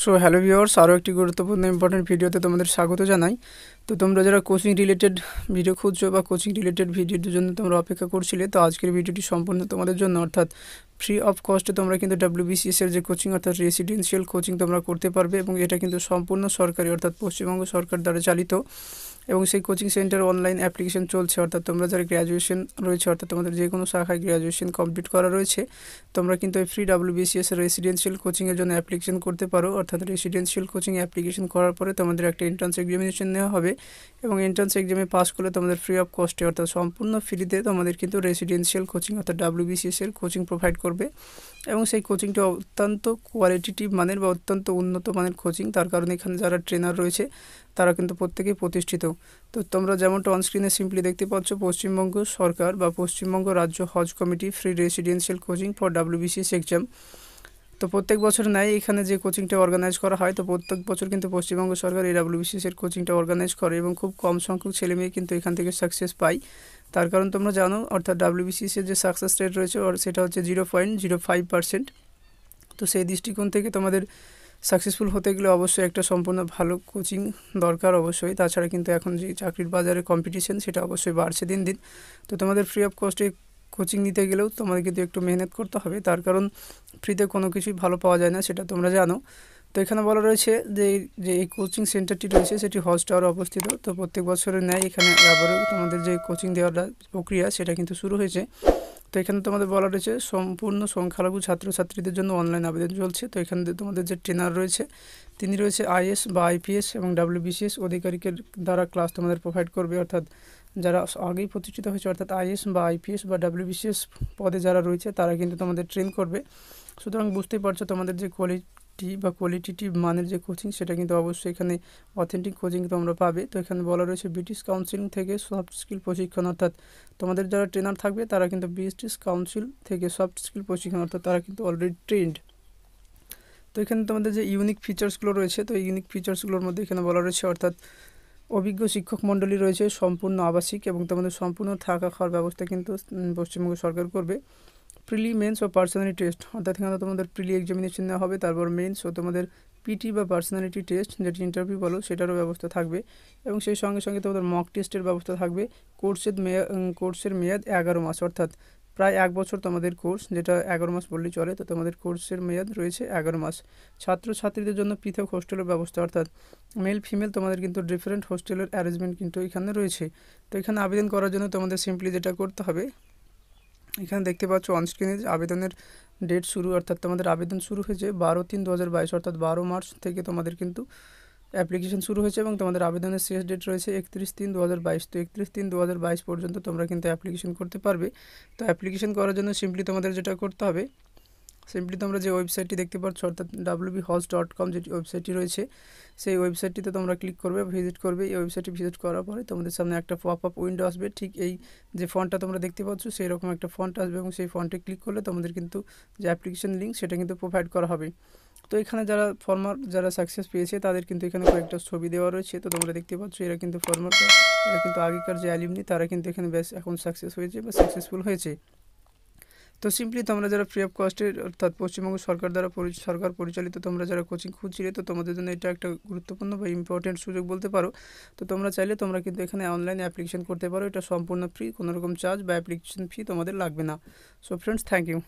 So hello viewers, আরও একটি গুরুত্বপূর্ণ ইম্পর্টেন্ট ভিডিওতে তোমাদের স্বাগত জানাই। তো তোমরা যারা কোচিং রিলেটেড ভিডিও খুঁজছো বা কোচিং রিলেটেড ভিডিওর জন্য তোমরা অপেক্ষা করছিলে, তো আজকের ভিডিওটি সম্পূর্ণ তোমাদের জন্য, অর্থাৎ ফ্রি অফ কস্টে তোমরা কিন্তু WBCS এর যে কোচিং অর্থাৎ রেসিডেন্সিয়াল কোচিং তোমরা করতে পারবে এবং এটা কিন্তু সম্পূর্ণ সরকারি অর্থাৎ পশ্চিমবঙ্গ সরকার দ্বারা চালিত এবং সেই কোচিং সেন্টার অনলাইন অ্যাপ্লিকেশন চলছে। অর্থাৎ তোমরা যারা গ্র্যাজুয়েশন রয়েছে, অর্থাৎ তোমাদের যে কোনো শাখায় গ্র্যাজুয়েশন কমপ্লিট করা রয়েছে, তোমরা কিন্তু এই ফ্রি WBCS রেসিডেন্সিয়াল কোচিংয়ের জন্য অ্যাপ্লিকেশন করতে পারো। অর্থাৎ রেসিডেন্সিয়াল কোচিং অ্যাপ্লিকেশন করার পরে তোমাদের একটা এন্ট্রান্স এক্সামিনেশন নেওয়া হবে এবং এন্ট্রান্স এক্সামে পাস করলে তোমাদের ফ্রি অফ কস্টে অর্থাৎ সম্পূর্ণ ফ্রিতে তোমাদের কিন্তু রেসিডেন্সিয়াল কোচিং অর্থাৎ WBCS এর কোচিং প্রোভাইড করবে এবং সেই কোচিংটা অত্যন্ত কোয়ালিটেটিভ মানের বা অত্যন্ত উন্নত মানের কোচিং। তার কারণে এখানে যারা ট্রেনার রয়েছে তারা কিন্তু প্রত্যেকেই প্রতিষ্ঠিত। তো তোমরা যেমনটা অনস্ক্রিনে সিম্পলি দেখতে পাচ্ছ, পশ্চিমবঙ্গ সরকার বা পশ্চিমবঙ্গ রাজ্য হজ committee free residential coaching for WBCS exam. তো প্রত্যেক বছর নেয় এখানে যে কোচিংটা অর্গানাইজ করা হয়, তো প্রত্যেক বছর কিন্তু পশ্চিমবঙ্গ সরকার এই WBCS এর কোচিংটা অর্গানাইজ করে এবং খুব কম সংখ্যক ছেলেমেয়ে কিন্তু এখান থেকে সাকসেস পায়। তার কারণ তোমরা জানো, অর্থাৎ WBCS এর যে সাকসেস রেট রয়েছে সেটা হচ্ছে 0.05%। তো সেই দৃষ্টিকোণ থেকে তোমাদের সাকসেসফুল হতে গেলে অবশ্যই একটা সম্পূর্ণ ভালো কোচিং দরকার অবশ্যই। তাছাড়া কিন্তু এখন যে চাকরির বাজারে কম্পিটিশন সেটা অবশ্যই বাড়ছে দিন দিন। তো তোমাদের ফ্রি অফ কস্টে কোচিং নিতে গেলেও তোমাদের কিন্তু একটু মেহনত করতে হবে, তার কারণ ফ্রিতে কোনো কিছুই ভালো পাওয়া যায় না, সেটা তোমরা জানো। তো এখানে বলা রয়েছে যে এই কোচিং সেন্টারটি রয়েছে সেটি হজ টাওয়ারে অবস্থিত। তো প্রত্যেক বছরের ন্যায় এখানে আবারও তোমাদের যে কোচিং দেওয়ার প্রক্রিয়া সেটা কিন্তু শুরু হয়েছে। তো এখানে তোমাদের বলা রয়েছে সম্পূর্ণ সংখ্যালঘু ছাত্রছাত্রীদের জন্য অনলাইন আবেদন চলছে। তো এখানে তোমাদের যে ট্রেনার রয়েছে তিনি রয়েছে IAS বা IPS এবং WBCS অধিকারিকের দ্বারা ক্লাস তোমাদের প্রোভাইড করবে। অর্থাৎ যারা আগেই প্রতিষ্ঠিত হয়েছে অর্থাৎ IAS বা IPS বা WBCS পদে যারা রয়েছে তারা কিন্তু তোমাদের ট্রেন করবে। সুতরাং বুঝতেই পারছো তোমাদের যে কোয়ালিটেটিভ মানের যে কোচিং সেটা কিন্তু অবশ্যই এখানে অথেন্টিক কোচিং তোমরা পাবে। তো এখানে বলা রয়েছে ব্রিটিশ কাউন্সিল থেকে সফট স্কিল প্রশিক্ষণ, অর্থাৎ তোমাদের যারা ট্রেনার থাকবে তারা কিন্তু ব্রিটিশ কাউন্সিল থেকে সফট স্কিল প্রশিক্ষণ, অর্থাৎ তারা কিন্তু অলরেডি ট্রেন্ড। তো এখানে তোমাদের যে ইউনিক ফিচার্সগুলো রয়েছে, তো এই ইউনিক ফিচার্সগুলোর মধ্যে এখানে বলা রয়েছে অর্থাৎ অভিজ্ঞ শিক্ষক মণ্ডলী রয়েছে, সম্পূর্ণ আবাসিক এবং তোমাদের সম্পূর্ণ থাকা খাওয়ার ব্যবস্থা কিন্তু পশ্চিমবঙ্গ সরকার করবে। প্রিলি, মেন্স ও পার্সোনালিটি টেস্ট, অর্থাৎ এখানে তোমাদের প্রিলি এক্সামিনেশন নেওয়া হবে, তারপর মেন্স ও তোমাদের PT বা পার্সোনালিটি টেস্ট যেটি ইন্টারভিউ বলো সেটারও ব্যবস্থা থাকবে এবং সেই সঙ্গে সঙ্গে তোমাদের মক টেস্টের ব্যবস্থা থাকবে। কোর্সের মেয়াদ 11 মাস, অর্থাৎ প্রায় 1 বছর তোমাদের কোর্স, যেটা 11 মাস বললেই চলে। তো তোমাদের কোর্সের মেয়াদ রয়েছে 11 মাস। ছাত্রছাত্রীদের জন্য পৃথক হোস্টেলের ব্যবস্থা, অর্থাৎ মেল ফিমেল তোমাদের কিন্তু ডিফারেন্ট হোস্টেলের অ্যারেঞ্জমেন্ট কিন্তু এখানে রয়েছে। তো এখানে আবেদন করার জন্য তোমাদের সিম্পলি যেটা করতে হবে, এখানে দেখতে পাচ্ছ অনস্ক্রিনে আবেদনের ডেট শুরু, অর্থাৎ তোমাদের আবেদন শুরু হয়েছে 12/3/2022, অর্থাৎ 12 মার্চ থেকে তোমাদের কিন্তু অ্যাপ্লিকেশন শুরু হয়েছে এবং তোমাদের আবেদনের শেষ ডেট রয়েছে 31/3/2022। তো 31/3/2022 পর্যন্ত তোমরা কিন্তু অ্যাপ্লিকেশন করতে পারবে। তো অ্যাপ্লিকেশন করার জন্য সিম্পলি তোমাদের যেটা করতে হবে, সিম্পলি তোমরা যে ওয়েবসাইটটি দেখতে পাচ্ছ অর্থাৎ wbhouse.com যেটি ওয়েবসাইটটি রয়েছে সেই ওয়েবসাইটটিতে তোমরা ক্লিক করবে, ভিজিট করবে। এই ওয়েবসাইটটি ভিজিট করার পরে তোমাদের সামনে একটা পপ আপ উইন্ডো আসবে, ঠিক এই যে ফন্টটা তোমরা দেখতে পাচ্ছ সেই রকম একটা ফন্ট আসবে এবং সেই ফন্টে ক্লিক করলে তোমাদের কিন্তু যে অ্যাপ্লিকেশন লিঙ্ক সেটা কিন্তু প্রোভাইড করা হবে। তো এখানে যারা সাকসেস পেয়েছে তাদের কিন্তু এখানে কয়েকটা ছবি দেওয়া রয়েছে। তো তোমরা দেখতে পাচ্ছ এরা কিন্তু এরা কিন্তু আগেকার যে অ্যালুমনি তারা কিন্তু এখানে বেশ এখন সাকসেস হয়েছে বা সাকসেসফুল হয়েছে। তো সিম্পলি তোমরা যারা ফ্রি অফ কস্টের অর্থাৎ পশ্চিমবঙ্গ সরকার দ্বারা সরকার পরিচালিত তোমরা যারা কোচিং খুঁজছিলে, তো তোমাদের জন্য এটা একটা গুরুত্বপূর্ণ বা ইম্পর্টেন্ট সুযোগ বলতে পারো। তো তোমরা চাইলে তোমরা কিন্তু এখানে অনলাইনে অ্যাপ্লিকেশন করতে পারো, এটা সম্পূর্ণ ফ্রি, কোনো রকম চার্জ বা অ্যাপ্লিকেশন ফি তোমাদের লাগবে না। So friends, thank you.